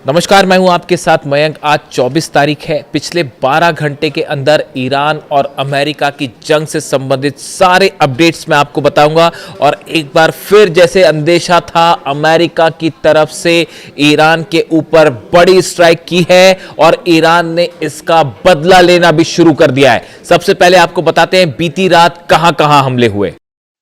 नमस्कार, मैं हूं आपके साथ मयंक। आज 24 तारीख है। पिछले 12 घंटे के अंदर ईरान और अमेरिका की जंग से संबंधित सारे अपडेट्स मैं आपको बताऊंगा। और एक बार फिर जैसे अंदेशा था, अमेरिका की तरफ से ईरान के ऊपर बड़ी स्ट्राइक की है और ईरान ने इसका बदला लेना भी शुरू कर दिया है। सबसे पहले आपको बताते हैं बीती रात कहां कहां हमले हुए।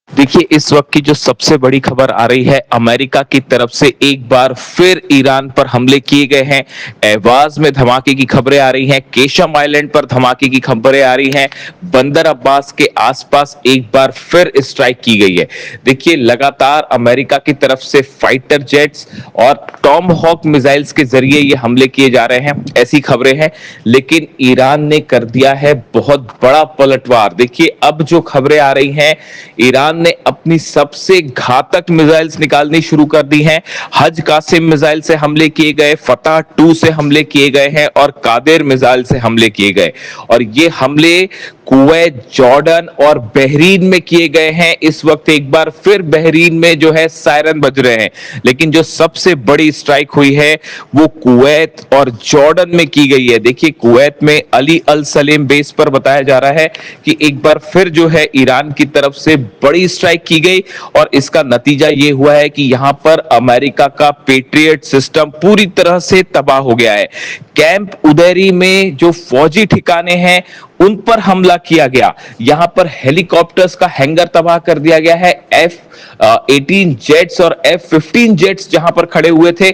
देखिए, इस वक्त की जो सबसे बड़ी खबर आ रही है, अमेरिका की तरफ से एक बार फिर ईरान पर हमले किए गए हैं। एवाज में धमाके की खबरें आ रही हैं, केशम आइलैंड पर धमाके की खबरें आ रही हैं, बंदर अब्बास के आसपास एक बार फिर स्ट्राइक की गई है। देखिए, लगातार अमेरिका की तरफ से फाइटर जेट्स और टॉम हॉक मिसाइल्स के जरिए ये हमले किए जा रहे हैं, ऐसी खबरें हैं। लेकिन ईरान ने कर दिया है बहुत बड़ा पलटवार। देखिए, अब जो खबरें आ रही हैं, ईरान ने अपनी सबसे घातक मिसाइल्स निकालनी शुरू कर दी हैं। हज कासिम मिसाइल से हमले किए गए, फतह 2 से हमले किए गए हैं और कादेर मिसाइल से हमले किए गए। और ये हमले कुवैत, जॉर्डन और बहरीन में किए गए हैं। इस वक्त एक बार फिर बहरीन में जो है सायरन बज रहे हैं। लेकिन जो सबसे बड़ी स्ट्राइक हुई है वो कुवैत और जॉर्डन में की गई है। देखिए, कुवैत में अली अल सलेम बेस पर बताया जा रहा है कि एक बार फिर जो है ईरान की तरफ से बड़ी स्ट्राइक की गई और इसका नतीजा ये हुआ है कि यहां पर अमेरिका का पेट्रियट सिस्टम पूरी तरह से तबाह हो गया है। कैंप उदैरी में जो फौजी ठिकाने हैं उन पर हमला किया गया। यहां पर हेलीकॉप्टर्स का हैंगर तबाह कर दिया गया है। F-18 जेट्स और F-15 जेट्स जहां पर खड़े हुए थे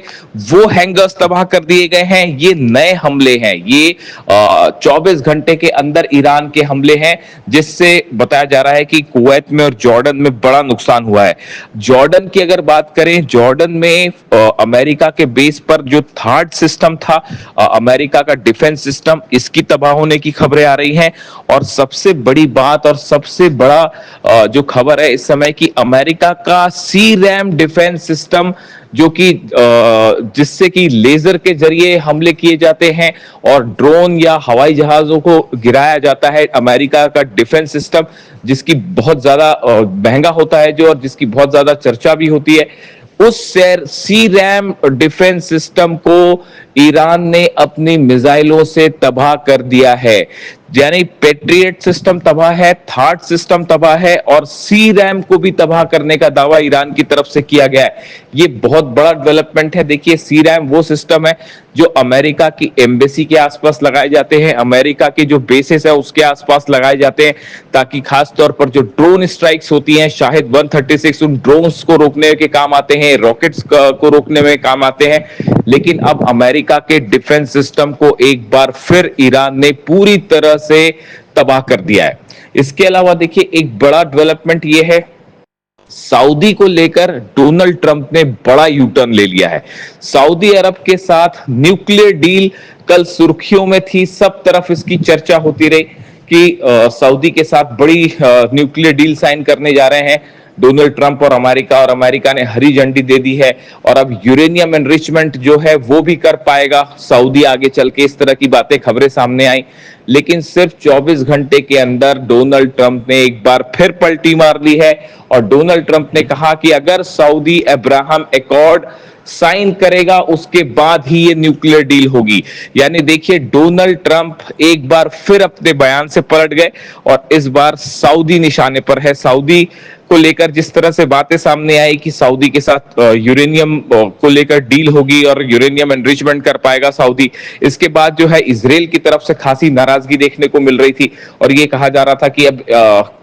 वो हैंगर्स तबाह कर दिए गए हैं। ये नए हमले हैं, ये 24 घंटे के अंदर ईरान के हमले हैं, जिससे बताया जा रहा है कि कुवैत में और जॉर्डन में बड़ा नुकसान हुआ है। जॉर्डन की अगर बात करें, जॉर्डन में अमेरिका के बेस पर जो थर्ड सिस्टम था, अमेरिका का डिफेंस सिस्टम, इसकी तबाह होने की खबरें आ रही हैं। और सबसे बड़ी बात और सबसे बड़ा जो खबर है इस समय की, अमेरिका का सी रैम डिफेंस सिस्टम, जो कि जिससे कि लेजर के जरिए हमले किए जाते हैं और ड्रोन या हवाई जहाजों को गिराया जाता है। अमेरिका का डिफेंस सिस्टम, जिसकी बहुत ज्यादा महंगा होता है जो, और जिसकी बहुत ज्यादा चर्चा भी होती है, उस सी रैम डिफेंस सिस्टम को ईरान ने अपनी मिसाइलों से तबाह कर दिया है। यानी पेट्रियट सिस्टम तबाह है, थर्ड सिस्टम तबाह है और सी रैम को भी तबाह करने का दावा ईरान की तरफ से किया गया है। ये बहुत बड़ा डेवलपमेंट है। देखिए, सी रैम वो सिस्टम है जो अमेरिका की एम्बेसी के आसपास लगाए जाते हैं, अमेरिका के जो बेसिस है उसके आसपास लगाए जाते हैं, ताकि खास तौर पर जो ड्रोन स्ट्राइक्स होती हैं, शाहिद 136, उन ड्रोन्स को रोकने के काम आते हैं, रॉकेट्स को रोकने में काम आते हैं। लेकिन अब अमेरिका के डिफेंस सिस्टम को एक बार फिर ईरान ने पूरी तरह से तबाह कर दिया है। इसके अलावा देखिए, एक बड़ा डेवलपमेंट यह है, सऊदी को लेकर डोनाल्ड ट्रंप ने बड़ा यू टर्न ले लिया है। सऊदी अरब के साथ न्यूक्लियर डील कल सुर्खियों में थी, सब तरफ इसकी चर्चा होती रही कि सऊदी के साथ बड़ी न्यूक्लियर डील साइन करने जा रहे हैं डोनाल्ड ट्रंप और अमेरिका ने हरी झंडी दे दी है। और अब यूरेनियम एनरिचमेंट जो है वो भी कर पाएगा सऊदी आगे चल के, इस तरह की बातें, खबरें सामने आई। लेकिन सिर्फ 24 घंटे के अंदर डोनाल्ड ट्रंप ने एक बार फिर पलटी मार ली है और डोनाल्ड ट्रंप ने कहा कि अगर सऊदी अब्राहम एकॉर्ड साइन करेगा उसके बाद ही ये न्यूक्लियर डील होगी। यानी देखिए, डोनाल्ड ट्रंप एक बार फिर अपने बयान से पलट गए और इस बार सऊदी निशाने पर है। सऊदी को लेकर जिस तरह से बातें सामने आई कि सऊदी के साथ यूरेनियम को लेकर डील होगी और यूरेनियम एनरिचमेंट कर पाएगा सऊदी, इसके बाद जो है इजराइल की तरफ से खासी नाराजगी देखने को मिल रही थी और ये कहा जा रहा था कि अब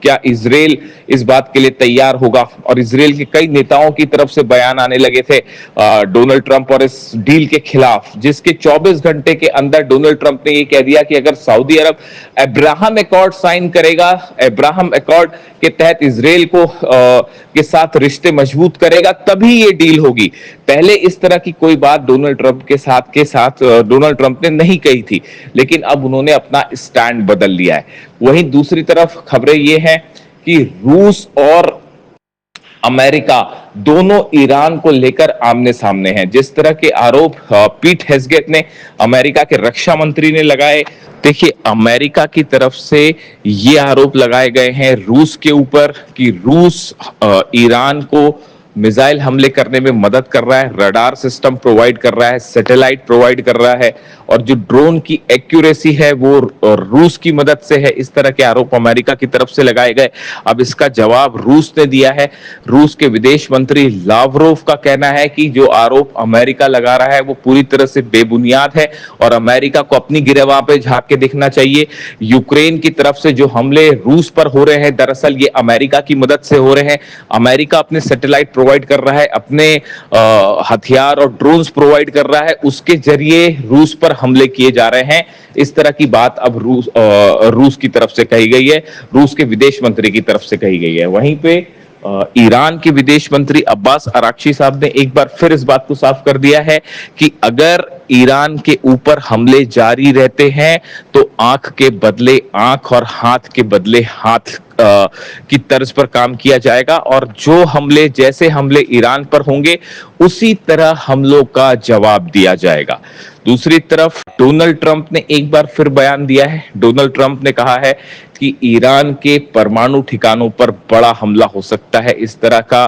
क्या इजराइल इस बात के लिए तैयार होगा। और इजराइल के कई नेताओं की तरफ से बयान आने लगे थे डोनाल्ड ट्रंप और इस डील के खिलाफ, जिसके 24 घंटे के अंदर डोनाल्ड ट्रंप ने ये कह दिया कि अगर सऊदी अरब अब्राहम एकॉर्ड साइन करेगा, अब्राहम एकॉर्ड के तहत इजराइल को के साथ रिश्ते मजबूत करेगा, तभी ये डील होगी। पहले इस तरह की कोई बात डोनाल्ड ट्रंप के साथ डोनाल्ड ट्रंप ने नहीं कही थी, लेकिन अब उन्होंने अपना स्टैंड बदल लिया है। वहीं दूसरी तरफ खबरें ये हैं कि रूस और अमेरिका दोनों ईरान को लेकर आमने सामने हैं। जिस तरह के आरोप पीट हेग्सेट ने, अमेरिका के रक्षा मंत्री ने लगाए, देखिए, अमेरिका की तरफ से ये आरोप लगाए गए हैं रूस के ऊपर कि रूस ईरान को मिसाइल हमले करने में मदद कर रहा है, रडार सिस्टम प्रोवाइड कर रहा है, सैटेलाइट प्रोवाइड कर रहा है, और जो ड्रोन की एक्यूरेसी है वो रूस की मदद से है। इस तरह के आरोप अमेरिका की तरफ से लगाए गए। अब इसका जवाब रूस ने दिया है। रूस के विदेश मंत्री लावरोव का कहना है कि जो आरोप अमेरिका लगा रहा है वो पूरी तरह से बेबुनियाद है और अमेरिका को अपनी गिरबां पे झांक के देखना चाहिए। यूक्रेन की तरफ से जो हमले रूस पर हो रहे हैं, दरअसल ये अमेरिका की मदद से हो रहे हैं। अमेरिका अपने सैटेलाइट प्रोवाइड कर रहा है, अपने हथियार और ड्रोन्स प्रोवाइड कर रहा है, उसके जरिए रूस पर हमले किए जा रहे हैं। इस तरह की बात अब रूस की तरफ से कही गई है, रूस के विदेश मंत्री की तरफ से कही गई है। वहीं पे ईरान के विदेश मंत्री अब्बास अराक्ची साहब ने एक बार फिर इस बात को साफ कर दिया है कि अगर ईरान के ऊपर हमले जारी रहते हैं तो आंख के बदले आंख और हाथ के बदले हाथ की तर्ज पर काम किया जाएगा, और जो हमले, जैसे हमले ईरान पर होंगे उसी तरह हमलों का जवाब दिया जाएगा। दूसरी तरफ डोनाल्ड ट्रंप ने एक बार फिर बयान दिया है। डोनाल्ड ट्रंप ने कहा है कि ईरान के परमाणु ठिकानों पर बड़ा हमला हो सकता है। इस तरह का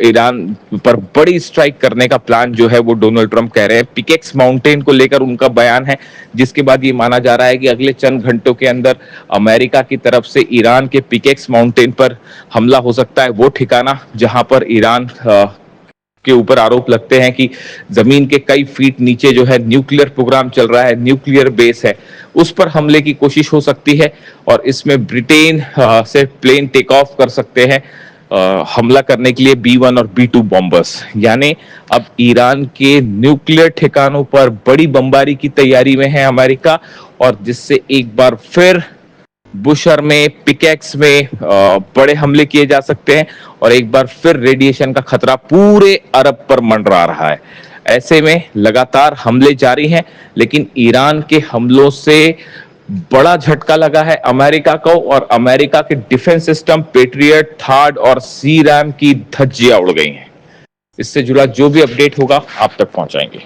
ईरान पर बड़ी स्ट्राइक करने का प्लान जो है वो डोनाल्ड ट्रंप कह रहे हैं। पिकेक्स माउंटेन को लेकर उनका बयान है, जिसके बाद ये माना जा रहा है कि अगले चंद घंटों के अंदर अमेरिका की तरफ से ईरान के पिकेक्स माउंटेन पर हमला हो सकता है। वो ठिकाना जहां पर ईरान के ऊपर आरोप लगते हैं कि जमीन के कई फीट नीचे जो है न्यूक्लियर प्रोग्राम चल रहा है, न्यूक्लियर बेस है, उस पर हमले की कोशिश हो सकती है। और इसमें ब्रिटेन से प्लेन टेक ऑफ कर सकते हैं हमला करने के लिए B-1 और B-2 बॉम्बर्स। यानी अब ईरान के न्यूक्लियर ठिकानों पर बड़ी बमबारी की तैयारी में है अमेरिका, और जिससे एक बार फिर बुशर में, पिकेक्स में बड़े हमले किए जा सकते हैं, और एक बार फिर रेडिएशन का खतरा पूरे अरब पर मंडरा रहा है। ऐसे में लगातार हमले जारी हैं, लेकिन ईरान के हमलों से बड़ा झटका लगा है अमेरिका को, और अमेरिका के डिफेंस सिस्टम पेट्रियट, थर्ड और C-RAM की धज्जियां उड़ गई हैं। इससे जुड़ा जो भी अपडेट होगा आप तक पहुंचाएंगे।